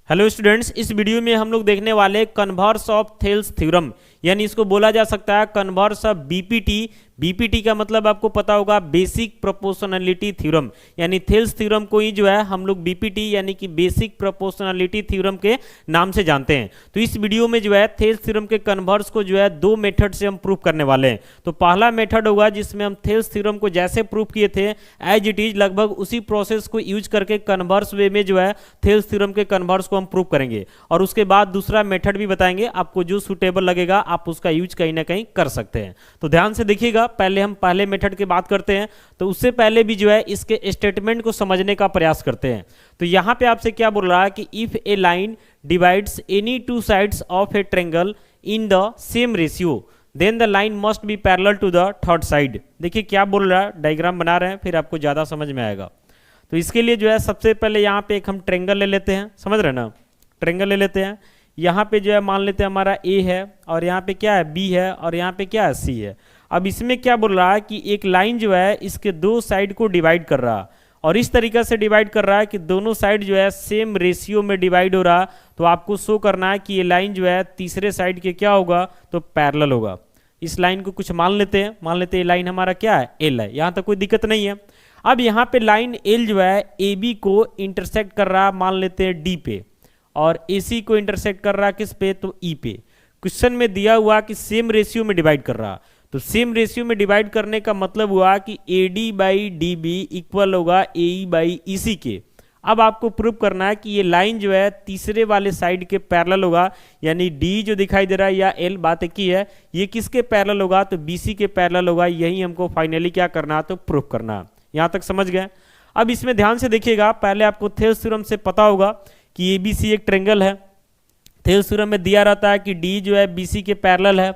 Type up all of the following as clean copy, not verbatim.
Hello students, इस video में हम लोग देखने वाले कन्वर्स ऑफ थेल्स थ्योरम, यानी इसको बोला जा सकता है कन्वर्स ऑफ बीपीटी। बीपीटी का मतलब आपको पता होगा बेसिक प्रोपोर्शनलिटी थ्योरम, यानी थेल्स थ्योरम को ही जो है हम लोग बीपीटी यानी कि बेसिक प्रोपोर्शनलिटी थ्योरम के नाम से जानते हैं। तो इस वीडियो में जो है थेल्स थ्योरम के कन्वर्स को जो है दो मेथड से हम प्रूव करने वाले हैं। तो पहला मेथड होगा जिसमें हम थेल्स थ्योरम को जैसे प्रूव किए थे एज इट इज लगभग उसी प्रोसेस को यूज करके कन्वर्स वे में जो है थेल्स थ्योरम के कन्वर्स को हम प्रूव करेंगे, और उसके बाद दूसरा मेथड भी बताएंगे। आपको जो सूटेबल लगेगा आप उसका यूज कहीं ना कहीं कर सकते हैं। तो ध्यान से देखिएगा, पहले हम पहले मेथड की बात करते हैं। तो उससे पहले भी जो है इसके स्टेटमेंट को समझने का प्रयास करते हैं। तो यहां पे आपसे क्या बोल रहा है कि if a line divides any two sides of a triangle in the same ratio then the line must be parallel to the third side. देखिए क्या बोल रहा है, डायग्राम बना रहे हैं, फिर आपको ज्यादा समझ में आएगा। तो इसके लिए जो है सबसे पहले यहाँ पे एक हम ट्रायंगल ले लेते हैं, समझ रहे ना, ट्रायंगल ले लेते हैं। यहाँ पे जो है मान लेते हैं हमारा ए है, और यहाँ पे क्या है बी है, और यहाँ पे क्या है सी है। अब इसमें क्या बोल रहा है कि एक लाइन जो है इसके दो साइड को डिवाइड कर रहा है, और इस तरीके से डिवाइड कर रहा है कि दोनों साइड जो है सेम रेशियो में डिवाइड हो रहा है। तो आपको शो करना है कि ये लाइन जो है तीसरे साइड के क्या होगा, तो पैरेलल होगा। इस लाइन को कुछ मान लेते हैं, मान लेते हैं लाइन हमारा क्या है एल है, यहाँ तक कोई दिक्कत नहीं है। अब यहाँ पे लाइन एल जो है ए बी को इंटरसेक्ट कर रहा है, मान लेते हैं डी पे, और ए सी को इंटरसेक्ट कर रहा है किस पे, तो ई पे। क्वेश्चन में दिया हुआ कि सेम रेशियो में डिवाइड कर रहा, तो सेम रेशियो में डिवाइड करने का मतलब हुआ कि A D by D B equal होगा ए ई बाई ई सी के। अब आपको प्रूव करना है कि ये लाइन जो है तीसरे वाले साइड के पैरेलल होगा, यानी डी जो दिखाई दे रहा है या एल बात एक ही है, ये किसके पैरेलल होगा, तो बी सी के पैरेलल होगा। यही हमको फाइनली क्या करना है, तो प्रूव करना है। यहां तक समझ गए। अब इसमें ध्यान से देखिएगा, पहले आपको थेल्स थ्योरम से पता होगा कि एबीसी एक ट्रायंगल है। थेल्स थ्योरम में दिया रहता है कि डी जो है बीसी के पैरेलल है,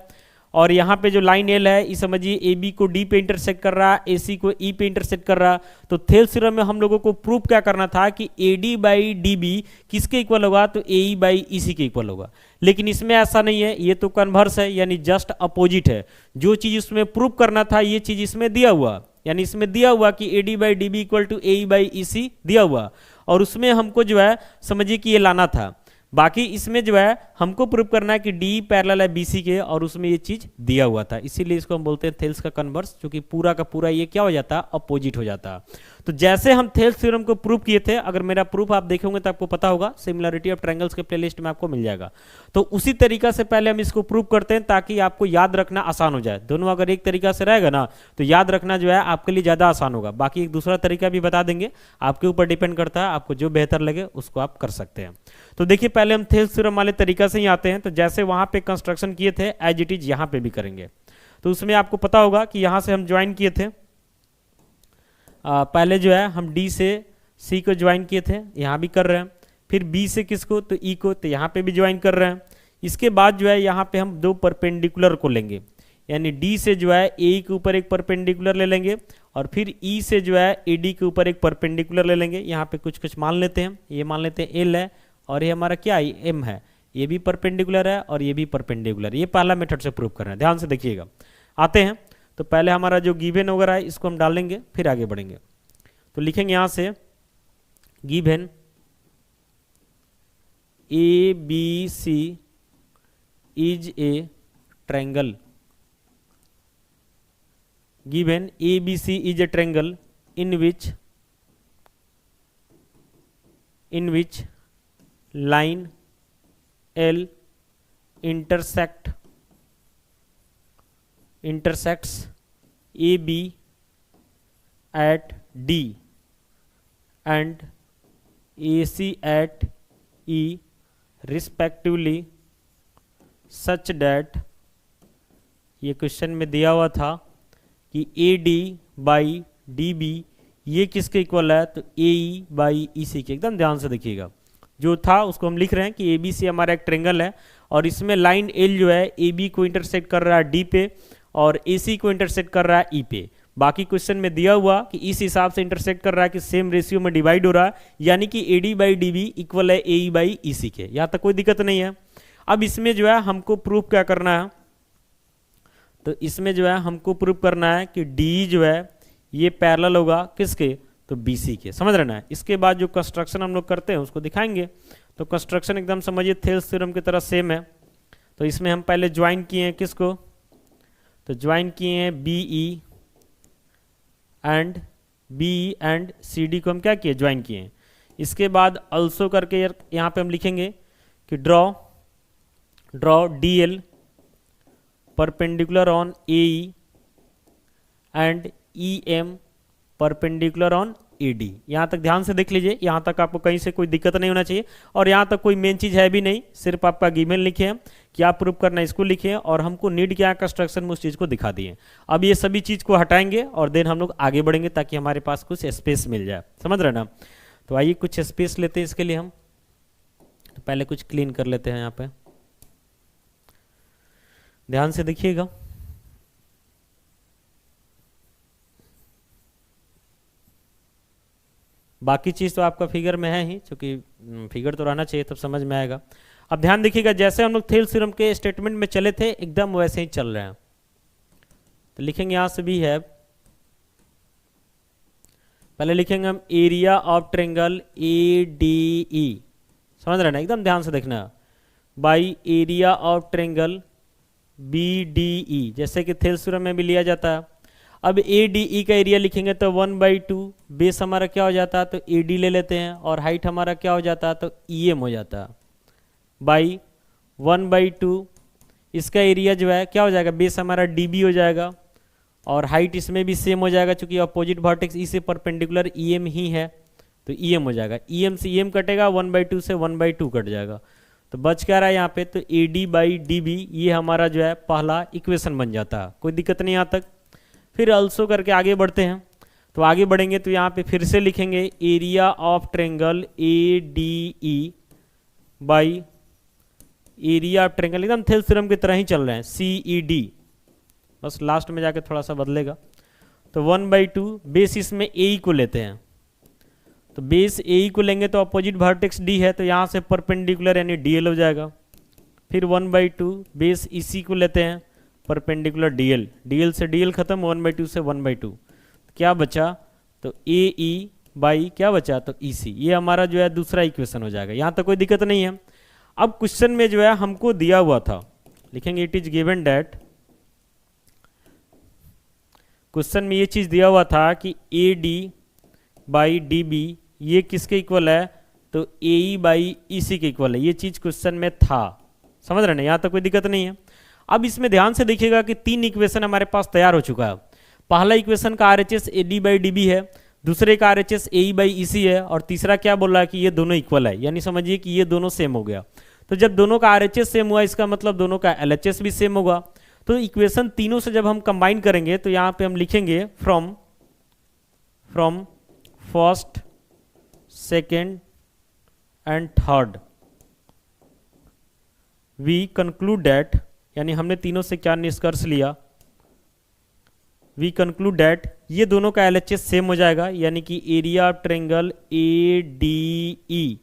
और यहाँ पे जो लाइन एल है ये समझिए ए बी को डी पे इंटरसेक्ट कर रहा है, ए सी को ई पे इंटरसेक्ट कर रहा। तो थेल्स थ्योरम में हम लोगों को प्रूव क्या करना था कि A D by D B किसके इक्वल होगा, तो ए ई बाई ई सी के इक्वल होगा। लेकिन इसमें ऐसा नहीं है, ये तो कन्वर्स है, यानी जस्ट अपोजिट है। जो चीज इसमें प्रूव करना था ये चीज इसमें दिया हुआ, यानी इसमें दिया हुआ कि A D by D B equal to A E by E C दिया हुआ, और उसमें हमको जो है समझिए कि ये लाना था। बाकी इसमें जो है हमको प्रूव करना है कि डी पैरेलल है बीसी के, और उसमें ये चीज दिया हुआ था। इसीलिए इसको हम बोलते हैं थेल्स का कन्वर्स, क्योंकि पूरा का पूरा ये क्या हो जाता है, अपोजिट हो जाता है। तो जैसे हम थेल्स थ्योरम को प्रूव किए थे, अगर मेरा प्रूफ आप देखेंगे तो आपको पता होगा, सिमिलरिटी ऑफ ट्रायंगल्स के प्लेलिस्ट में आपको मिल जाएगा। तो उसी तरीका से पहले हम इसको प्रूव करते हैं ताकि आपको याद रखना आसान हो जाए। दोनों अगर एक तरीका से रहेगा ना तो याद रखना जो है आपके लिए ज्यादा आसान होगा। बाकी एक दूसरा तरीका भी बता देंगे, आपके ऊपर डिपेंड करता है, आपको जो बेहतर लगे उसको आप कर सकते हैं। तो देखिए पहले हम थेल्स थ्योरम वाले तरीका से ही आते हैं। तो जैसे वहां पे कंस्ट्रक्शन किए थे एज इट इज यहाँ पे भी करेंगे। तो उसमें आपको पता होगा कि यहां से हम ज्वाइन किए थे, पहले जो है हम डी से सी को ज्वाइन किए थे, यहाँ भी कर रहे हैं। फिर बी से किसको, तो ई को, तो यहाँ पे भी ज्वाइन कर रहे हैं। इसके बाद जो है यहाँ पे हम दो परपेंडिकुलर को लेंगे, यानी डी से जो है ए के ऊपर एक परपेंडिकुलर ले लेंगे, और फिर ई से जो है ए डी के ऊपर एक परपेंडिकुलर ले लेंगे। यहाँ पे कुछ कुछ मान लेते हैं, ये मान लेते हैं एल है, और ये हमारा क्या है एम है, ये भी परपेंडिकुलर है और ये भी परपेंडिकुलर। ये पहला मेथड से प्रूव कर रहे हैं, ध्यान से देखिएगा। आते हैं तो पहले हमारा जो गिवन वगैरह है इसको हम डाल लेंगे, फिर आगे बढ़ेंगे। तो लिखेंगे यहां से given A B C is a triangle, given A B C is a triangle in which line L intersects AB at D and AC at E respectively such that, ये क्वेश्चन में दिया हुआ था कि AD बाई DB ये किसके equal है, तो AE बाई EC के। एकदम ध्यान से देखिएगा, जो था उसको हम लिख रहे हैं कि ABC हमारा एक ट्रायंगल है, और इसमें लाइन L जो है AB को इंटरसेक्ट कर रहा है D पे, और AC को इंटरसेक्ट कर रहा है E पे। बाकी क्वेश्चन में दिया हुआ कि इस हिसाब से इंटरसेक्ट कर रहा है कि सेम रेशियो में डिवाइड हो रहा है, यानी कि AD बाई DB इक्वल है AE बाई EC के। यहाँ तक कोई दिक्कत नहीं है। अब इसमें जो है हमको प्रूफ क्या करना है, तो इसमें जो है हमको प्रूफ करना है कि D जो है ये पैरेलल होगा किसके, तो BC के। समझ रहे ना। इसके बाद जो कंस्ट्रक्शन हम लोग करते हैं उसको दिखाएंगे। तो कंस्ट्रक्शन एकदम समझिए थेल्स थ्योरम की तरह सेम है। तो इसमें हम पहले ज्वाइन किए हैं किसको, तो ज्वाइन किए हैं B E and C D को हम क्या किए, ज्वाइन किए हैं। इसके बाद अल्सो करके यहाँ पे हम लिखेंगे कि draw D L perpendicular on A E and E M perpendicular on A D. यहाँ तक ध्यान से देख लीजिए, यहाँ तक आपको कहीं से कोई दिक्कत नहीं होना चाहिए। और यहाँ तक कोई मेन चीज़ है भी नहीं, सिर्फ आपका गिवन लिखे हैं, क्या प्रूव करना है इसको लिखे हैं, और हमको नीड क्या है कंस्ट्रक्शन में उस चीज़ को दिखा दिए। अब ये सभी चीज़ को हटाएंगे और देन हम लोग आगे बढ़ेंगे ताकि हमारे पास कुछ स्पेस मिल जाए, समझ रहे ना। तो आइए कुछ स्पेस लेते हैं इसके लिए हम। तो पहले कुछ क्लीन कर लेते हैं यहाँ पे, ध्यान से देखिएगा। बाकी चीज़ तो आपका फिगर में है ही, क्योंकि फिगर तो रहना चाहिए तब समझ में आएगा। अब ध्यान देखिएगा, जैसे हम लोग थेल्स थ्योरम के स्टेटमेंट में चले थे एकदम वैसे ही चल रहे हैं। तो लिखेंगे यहाँ से भी है, पहले लिखेंगे हम area of triangle A D E, समझ रहे ना, एकदम ध्यान से देखना, by area of triangle B D E, जैसे कि थेल्स थ्योरम में भी लिया जाता है। अब ए डी ई का एरिया लिखेंगे तो 1/2, बेस हमारा क्या हो जाता है, तो ए डी ले लेते हैं, और हाइट हमारा क्या हो जाता है, तो ई एम हो जाता है, बाई 1/2। इसका एरिया जो है क्या हो जाएगा, बेस हमारा डी बी हो जाएगा, और हाइट इसमें भी सेम हो जाएगा, चूंकि अपोजिट वर्टेक्स ई से परपेंडिकुलर ई एम ही है, तो ई एम हो जाएगा। ई एम से ई एम कटेगा, 1/2 से 1/2 कट जाएगा, तो बच क्या रहा है यहाँ पे, तो A D by D B, ये हमारा जो है पहला इक्वेशन बन जाता है। कोई दिक्कत नहीं यहाँ तक। फिर अल्सो करके आगे बढ़ते हैं। तो आगे बढ़ेंगे तो यहाँ पे फिर से लिखेंगे area of triangle A D E by area of triangle, एकदम थेल्स थ्योरम की तरह ही चल रहे हैं, सी ई डी, बस लास्ट में जाके थोड़ा सा बदलेगा। तो 1/2, बेस इसमें ए को लेते हैं, तो बेस ए को लेंगे तो अपोजिट वर्टेक्स डी है, तो यहाँ से परपेंडिकुलर यानी डी एल हो जाएगा। फिर 1/2, बेस इसी को लेते हैं, परपेंडिकुलर डी एल से डी एल खत्म, 1/2 से 1/2, क्या बचा, तो ए ई बाई क्या बचा, तो ई सी, ये हमारा जो है दूसरा इक्वेशन हो जाएगा। यहाँ तक कोई दिक्कत नहीं है। अब क्वेश्चन में जो है हमको दिया हुआ था, लिखेंगे it is given that, question में ये चीज दिया हुआ था कि A D by D B ये किसके इक्वल है, तो ए ई बाई ई सी के इक्वल है। ये चीज क्वेश्चन में था, समझ रहे ना, यहाँ तक कोई दिक्कत नहीं है। अब इसमें ध्यान से देखिएगा कि 3 इक्वेशन हमारे पास तैयार हो चुका है। पहला इक्वेशन का RHS A D by D B है, दूसरे का RHS A E by E सी है, और तीसरा क्या बोल रहा है कि ये दोनों इक्वल है, यानी समझिए कि ये दोनों सेम हो गया। तो जब दोनों का आरएचएस सेम हुआ, इसका मतलब दोनों का एलएचएस भी सेम होगा। तो इक्वेशन तीनों से जब हम कंबाइन करेंगे तो यहाँ पे हम लिखेंगे from first, second and third we conclude that, यानी हमने तीनों से क्या निष्कर्ष लिया, वी कंक्लूड दैट ये दोनों का एलएचएस सेम हो जाएगा, यानी कि area of triangle A D E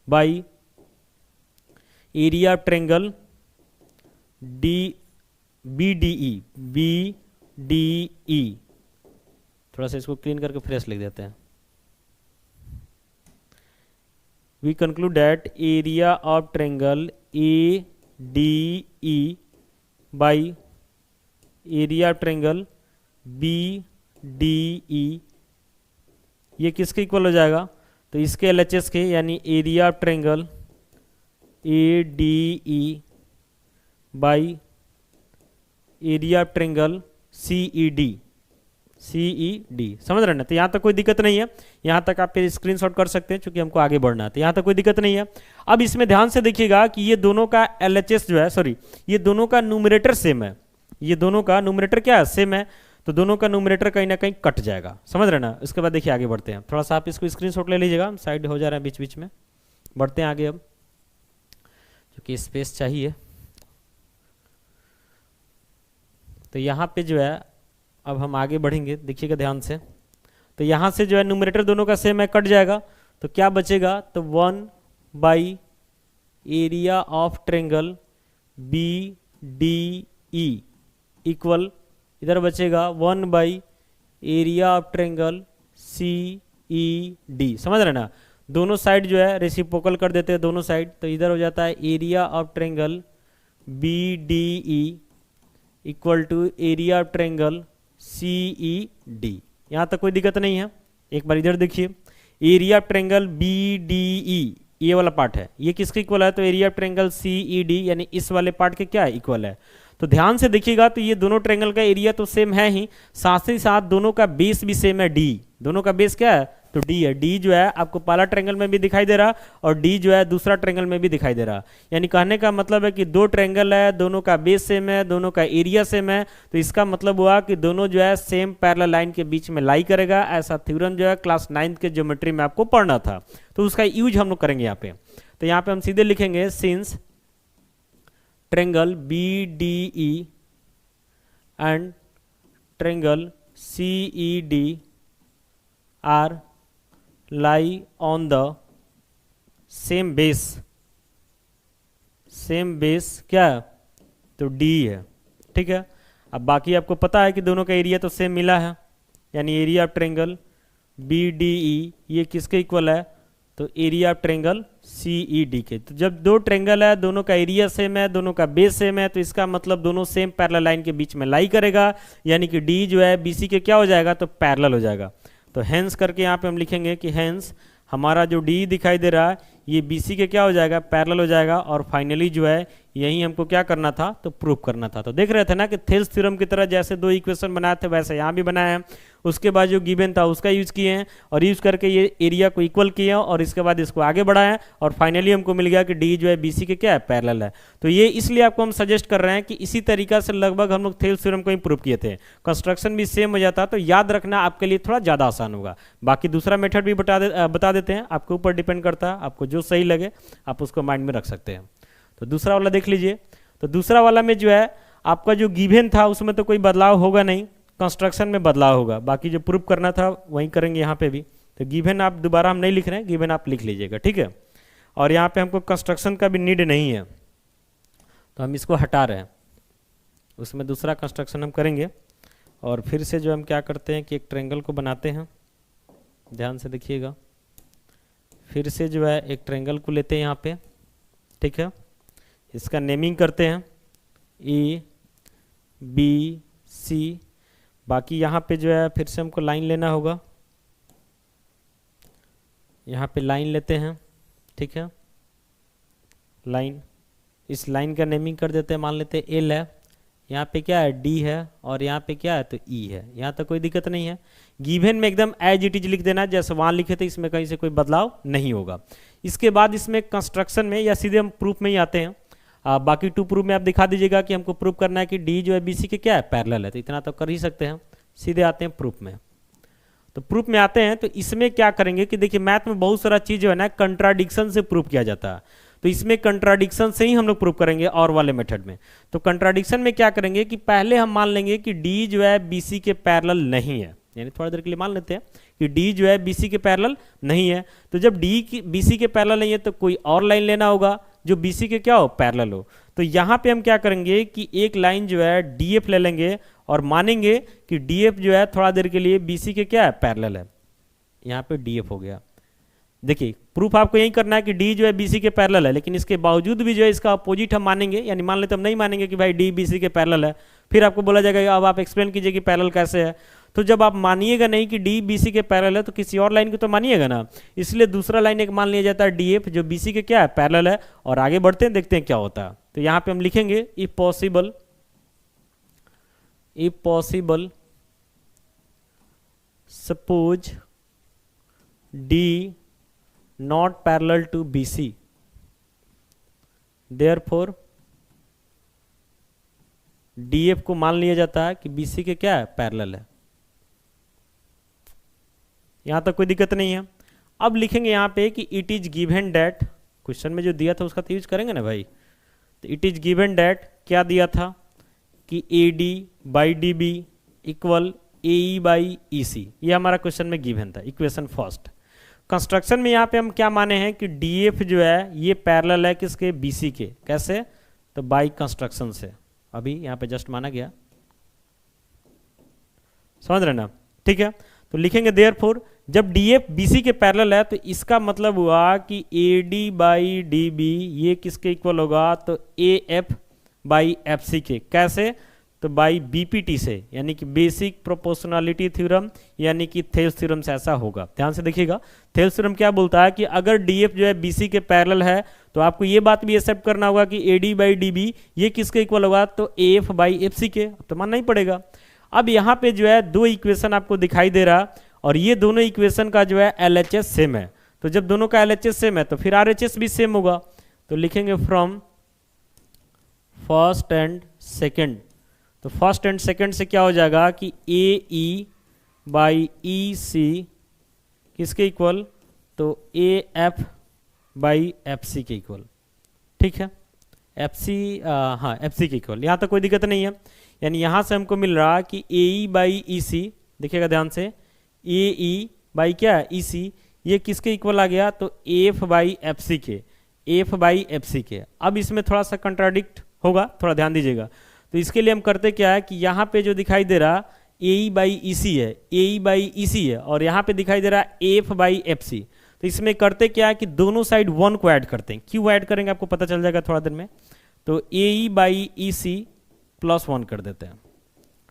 by area of triangle D B D E, थोड़ा सा इसको क्लीन करके फ्रेश लिख देते हैं। We conclude that area of triangle A D E by area of triangle B D E, ये किसके equal हो जाएगा, तो इसके एलएचएस के, यानी area of triangle A D E by area of triangle C E D, समझ रहे ना। तो यहाँ तक कोई दिक्कत नहीं है, यहाँ तक आप स्क्रीनशॉट कर सकते हैं, क्योंकि हमको आगे बढ़ना है, तो यहाँ तक कोई दिक्कत नहीं है। अब इसमें ध्यान से देखिएगा कि ये दोनों का एलएचएस जो है, सॉरी, ये दोनों का न्यूमरेटर सेम है, ये दोनों का न्यूमरेटर क्या है, सेम है, तो दोनों का न्यूमरेटर कहीं ना कहीं कट जाएगा, समझ रहे ना। इसके बाद देखिए आगे बढ़ते हैं, थोड़ा सा आप इसको स्क्रीनशॉट ले लीजिएगा, साइड हो जा रहा है बीच बीच में। बढ़ते हैं आगे अब, क्योंकि स्पेस चाहिए। तो यहाँ पे जो है अब हम आगे बढ़ेंगे, देखिएगा ध्यान से। तो यहाँ से जो है न्यूमरेटर दोनों का सेम है, कट जाएगा, तो क्या बचेगा, तो 1 area of triangle B D E equal, इधर बचेगा 1 area of triangle C E D, समझ रहे ना। दोनों साइड जो है रेसिप्रोकल कर देते हैं दोनों साइड, तो इधर हो जाता है area of triangle B D E equal to area of triangle C E D. यहाँ तक कोई दिक्कत नहीं है। एक बार इधर देखिए, area of triangle B D E ये वाला पार्ट है, ये किसके इक्वल है? तो area of triangle C E D यानी इस वाले पार्ट के क्या इक्वल है। तो ध्यान से देखिएगा तो ये दोनों ट्रायंगल का एरिया तो सेम है ही साथ दोनों का बेस भी सेम है डी। दोनों का बेस क्या है? तो डी है। डी जो है आपको पहला ट्रायंगल में भी दिखाई दे रहा और डी जो है दूसरा ट्रायंगल में भी दिखाई दे रहा। यानी कहने का मतलब है कि दो ट्रायंगल है, दोनों का बेस सेम है, दोनों का एरिया सेम है, तो इसका मतलब हुआ कि दोनों जो है सेम पैरेलल लाइन के बीच में लाई करेगा। ऐसा थ्योरम जो है क्लास 9 के ज्योमेट्री में आपको पढ़ना था, तो उसका यूज हम लोग करेंगे यहाँ पे। तो यहाँ पे हम सीधे लिखेंगे since triangle B D E and triangle C E D are lie on the same base, same base क्या है? तो D है। ठीक है, अब बाकी आपको पता है कि दोनों का एरिया तो सेम मिला है, यानी area of triangle B D E ये किसके इक्वल है? तो area of triangle C E D के। तो जब दो ट्रायंगल है, दोनों का एरिया सेम है, दोनों का बेस सेम है, तो इसका मतलब दोनों सेम पैरेलल लाइन के बीच में लाई करेगा, यानी कि D जो है BC के क्या हो जाएगा? तो पैरेलल हो जाएगा। तो हेंस करके यहाँ पे हम लिखेंगे कि हेंस हमारा जो डी दिखाई दे रहा है ये बीसी के क्या हो जाएगा? पैरेलल हो जाएगा। और फाइनली जो है यही हमको क्या करना था? तो प्रूव करना था। तो देख रहे थे ना कि थेल्स थ्योरम की तरह जैसे दो इक्वेशन बनाए थे वैसे यहाँ भी बनाए हैं। उसके बाद जो गिवन था उसका यूज किए हैं और यूज करके ये एरिया को इक्वल किए हैं और इसके बाद इसको आगे बढ़ाएं और फाइनली हमको मिल गया कि डी जो है बीसी के क्या है? पैरेलल है। तो ये इसलिए आपको हम सजेस्ट कर रहे हैं कि इसी तरीका से लगभग हम लोग थेल्स थ्योरम को इंप्रूव किए थे, कंस्ट्रक्शन भी सेम हो जाता, तो याद रखना आपके लिए थोड़ा ज़्यादा आसान होगा। बाकी दूसरा मेथड भी बता देते हैं, आपके ऊपर डिपेंड करता है, आपको जो सही लगे आप उसको माइंड में रख सकते हैं। तो दूसरा वाला देख लीजिए। तो दूसरा वाला में जो है आपका जो गिवन था उसमें तो कोई बदलाव होगा नहीं, कंस्ट्रक्शन में बदलाव होगा। बाकी जो प्रूफ करना था वही करेंगे यहाँ पे भी। तो गिवन आप दोबारा हम नहीं लिख रहे हैं, गिवन आप लिख लीजिएगा, ठीक है। और यहाँ पे हमको कंस्ट्रक्शन का भी नीड नहीं है तो हम इसको हटा रहे हैं, उसमें दूसरा कंस्ट्रक्शन हम करेंगे। और फिर से जो हम क्या करते हैं कि एक ट्रायंगल को बनाते हैं, ध्यान से देखिएगा। फिर से जो है एक ट्रायंगल को लेते हैं यहाँ पे, ठीक है। इसका नेमिंग करते हैं ए बी सी। बाकी यहाँ पे जो है फिर से हमको लाइन लेना होगा, यहाँ पे लाइन लेते हैं, ठीक है। लाइन, इस लाइन का नेमिंग कर देते हैं, मान लेते हैं एल है, यहाँ पे क्या है? डी है, और यहाँ पे क्या है? तो ई है। यहाँ तक कोई दिक्कत नहीं है। गिवन में एकदम एज इट इज लिख देना, जैसे वहाँ लिखे थे, इसमें कहीं से कोई बदलाव नहीं होगा। इसके बाद इसमें कंस्ट्रक्शन में या सीधे हम प्रूफ में ही आते हैं। बाकी टू प्रूफ में आप दिखा दीजिएगा कि हमको प्रूफ करना है कि डी जो है बीसी के क्या है? पैरेलल है। तो इतना तो कर ही सकते हैं। सीधे आते हैं प्रूफ में। तो प्रूफ में आते हैं तो इसमें क्या करेंगे कि देखिए मैथ में बहुत सारा चीज जो है ना कंट्राडिक्शन से प्रूफ किया जाता है, तो इसमें कंट्राडिक्शन से ही हम लोग प्रूफ करेंगे और वाले मेथड में। तो कंट्राडिक्शन में क्या करेंगे कि पहले हम मान लेंगे कि डी जो है बीसी के पैरेलल नहीं है, यानी थोड़ा देर के लिए मान लेते हैं कि डी जो है बीसी के पैरेलल नहीं है। तो जब डी की बीसी के पैरेलल नहीं है तो कोई और लाइन लेना होगा जो बीसी के क्या हो? पैरेलल हो। तो यहाँ पे हम क्या करेंगे कि एक लाइन जो है डीएफ ले लेंगे और मानेंगे कि डीएफ जो है थोड़ा देर के लिए बीसी के क्या है? पैरेलल है। यहाँ पे डीएफ हो गया। देखिए प्रूफ आपको यही करना है कि डी जो है बीसी के पैरेलल है, लेकिन इसके बावजूद भी जो है इसका अपोजिट हम मानेंगे, यानी मान लेते हम नहीं मानेंगे कि भाई डी बीसी के पैरेलल है। फिर आपको बोला जाएगा अब आप एक्सप्लेन कीजिए कि पैरेलल कैसे है। तो जब आप मानिएगा नहीं कि डी बीसी के पैरेलल है तो किसी और लाइन को तो मानिएगा ना, इसलिए दूसरा लाइन एक मान लिया जाता है डीएफ जो बीसी के क्या है? पैरेलल है। और आगे बढ़ते हैं, देखते हैं क्या होता है। तो यहाँ पे हम लिखेंगे if possible suppose D not parallel to BC, therefore DF को मान लिया जाता है कि BC के क्या है? पैरेलल है। यहां तक कोई दिक्कत नहीं है। अब लिखेंगे यहां पे कि it is given that, question में जो दिया था उसका तो यूज करेंगे ना भाई। तो इट इज गिवन दैट क्या दिया था कि AD by DB equal AE by EC, ये हमारा क्वेश्चन में गिवन था, इक्वेशन फर्स्ट। कंस्ट्रक्शन में यहाँ पे हम क्या माने हैं कि डीएफ जो है ये पैरेलल है किसके? बीसी के। कैसे? तो बाई कंस्ट्रक्शन से, अभी यहाँ पे जस्ट माना गया, समझ रहे ना? ठीक है। तो लिखेंगे देयरफॉर जब DF BC के पैरेलल है तो इसका मतलब हुआ कि AD बाई DB ये किसके इक्वल होगा, तो AF बाई FC के। कैसे, तो बाई BPT से, यानी कि बेसिक प्रोपोर्शनलिटी थ्योरम, यानी कि थेल्स थ्योरम से ऐसा होगा। ध्यान से देखिएगा, थेल्स थ्योरम क्या बोलता है कि अगर DF जो है BC के पैरेलल है तो आपको ये बात भी एक्सेप्ट करना होगा कि AD बाई DB ये किसके इक्वल होगा, तो AF बाई FC के। तो मानना ही पड़ेगा। अब यहाँ पे जो है दो इक्वेशन आपको दिखाई दे रहा, और ये दोनों इक्वेशन का जो है LHS सेम है। तो जब दोनों का LHS सेम है तो फिर RHS भी सेम होगा। तो लिखेंगे फ्रॉम फर्स्ट एंड सेकेंड, तो फर्स्ट एंड सेकेंड से क्या हो जाएगा कि AE बाई EC किसके इक्वल, तो AF बाई FC के इक्वल। ठीक है, हाँ FC के इक्वल, यहाँ तक कोई दिक्कत नहीं है। यानी यहाँ से हमको मिल रहा कि AE बाई EC, देखिएगा ध्यान से, AE बाई क्या EC ये किसके इक्वल आ गया, तो AF बाई FC के, AF बाई FC के। अब इसमें थोड़ा सा कंट्राडिक्ट होगा, थोड़ा ध्यान दीजिएगा। तो इसके लिए हम करते क्या है कि यहाँ पे जो दिखाई दे रहा AE बाई EC है, AE बाई EC है, और यहाँ पे दिखाई दे रहा AF बाई FC। तो इसमें करते क्या है कि दोनों साइड 1 को ऐड करते हैं। क्यों ऐड करेंगे आपको पता चल जाएगा थोड़ा देर में। तो AE बाई EC प्लस 1 कर देते हैं,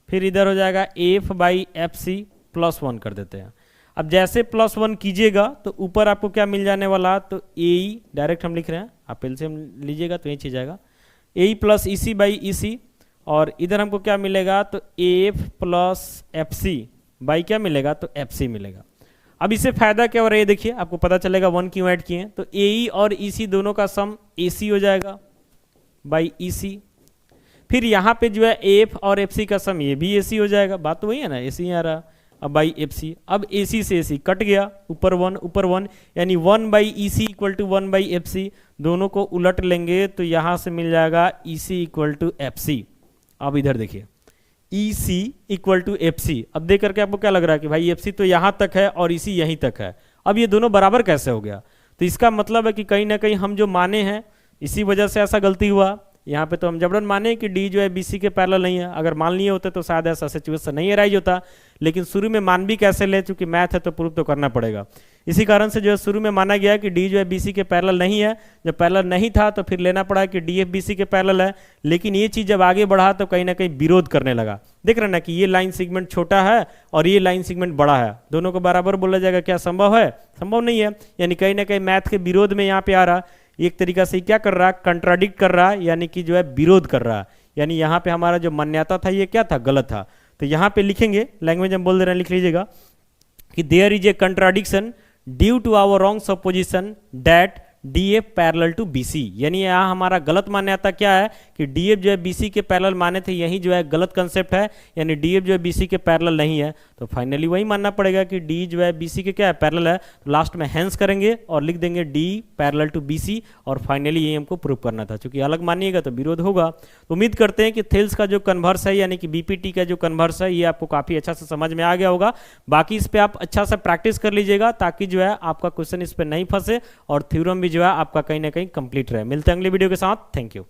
फिर इधर हो जाएगा AF बाई FC प्लस 1 कर देते हैं। अब जैसे प्लस 1 कीजिएगा तो ऊपर आपको क्या मिल जाने वाला, तो AE डायरेक्ट हम लिख रहे हैं, आप एलसीएम लीजिएगा तो ये चीज जाएगा AE plus EC by EC, और इधर हमको क्या मिलेगा, तो AF प्लस FC बाई क्या मिलेगा, तो FC मिलेगा। अब इससे फायदा क्या हो रहा है, देखिए आपको पता चलेगा 1 क्यों ऐड किए। तो AE और EC दोनों का सम AC हो जाएगा बाई EC, फिर यहाँ पे जो है AF और FC का सम ये भी AC हो जाएगा। बात तो वही है ना, AC आ रहा, अब बाई FC। अब AC से AC कट गया, ऊपर 1 ऊपर 1, यानी 1 by EC equal to 1 by FC। दोनों को उलट लेंगे तो यहाँ से मिल जाएगा EC इक्वल टू FC। अब इधर देखिए EC इक्वल टू FC। अब देख करके आपको क्या लग रहा है कि भाई FC तो यहाँ तक है और EC यहीं तक है, अब ये दोनों बराबर कैसे हो गया। तो इसका मतलब है कि कहीं ना कहीं हम जो माने हैं इसी वजह से ऐसा गलती हुआ। यहाँ पे तो हम जबरन माने कि D जो है BC के पैरेलल नहीं है, अगर मान लिए होते तो शायद ऐसा सिचुएशन नहीं अराइज होता। लेकिन शुरू में मान भी कैसे ले, चूंकि मैथ है तो प्रूव तो करना पड़ेगा। इसी कारण से जो है शुरू में माना गया कि D जो है BC के पैरेलल नहीं है। जब पैरेलल नहीं था तो फिर लेना पड़ा कि DF BC के पैरेलल है। लेकिन ये चीज़ जब आगे बढ़ा तो कहीं ना कहीं विरोध करने लगा। देख रहे ना कि ये लाइन सेगमेंट छोटा है और ये लाइन सेगमेंट बड़ा है, दोनों को बराबर बोला जाएगा, क्या संभव है, संभव नहीं है। यानी कहीं ना कहीं मैथ के विरोध में यहाँ पे आ रहा, एक तरीका से क्या कर रहा है, कंट्राडिक्ट कर रहा है, यानी कि जो है विरोध कर रहा है। यानी यहाँ पे हमारा जो मान्यता था ये क्या था, गलत था। तो यहाँ पे लिखेंगे, लैंग्वेज हम बोल दे रहे हैं, लिख लीजिएगा कि there is a contradiction due to our wrong supposition that DF parallel to BC। यानी यहाँ हमारा गलत मान्यता क्या है कि DF जो है BC के पैरेलल माने थे, यही जो है गलत कंसेप्ट है, यानी DF जो है BC के पैरेलल नहीं है। तो फाइनली वही मानना पड़ेगा कि D जो है BC के क्या है, पैरेलल है। तो लास्ट में हैंस करेंगे और लिख देंगे D पैरेलल टू BC, और फाइनली ये हमको प्रूव करना था। क्योंकि अलग मानिएगा तो विरोध होगा। तो उम्मीद करते हैं कि थेल्स का जो कन्वर्स है, यानी कि BPT का जो कन्वर्स है, ये आपको काफी अच्छा से समझ में आ गया होगा। बाकी इस पर आप अच्छा से प्रैक्टिस कर लीजिएगा ताकि जो है आपका क्वेश्चन इस पर नहीं फंसे और थ्योरम भी जो है आपका कहीं ना कहीं कंप्लीट रहे। मिलते हैं अगले वीडियो के साथ। Thank you.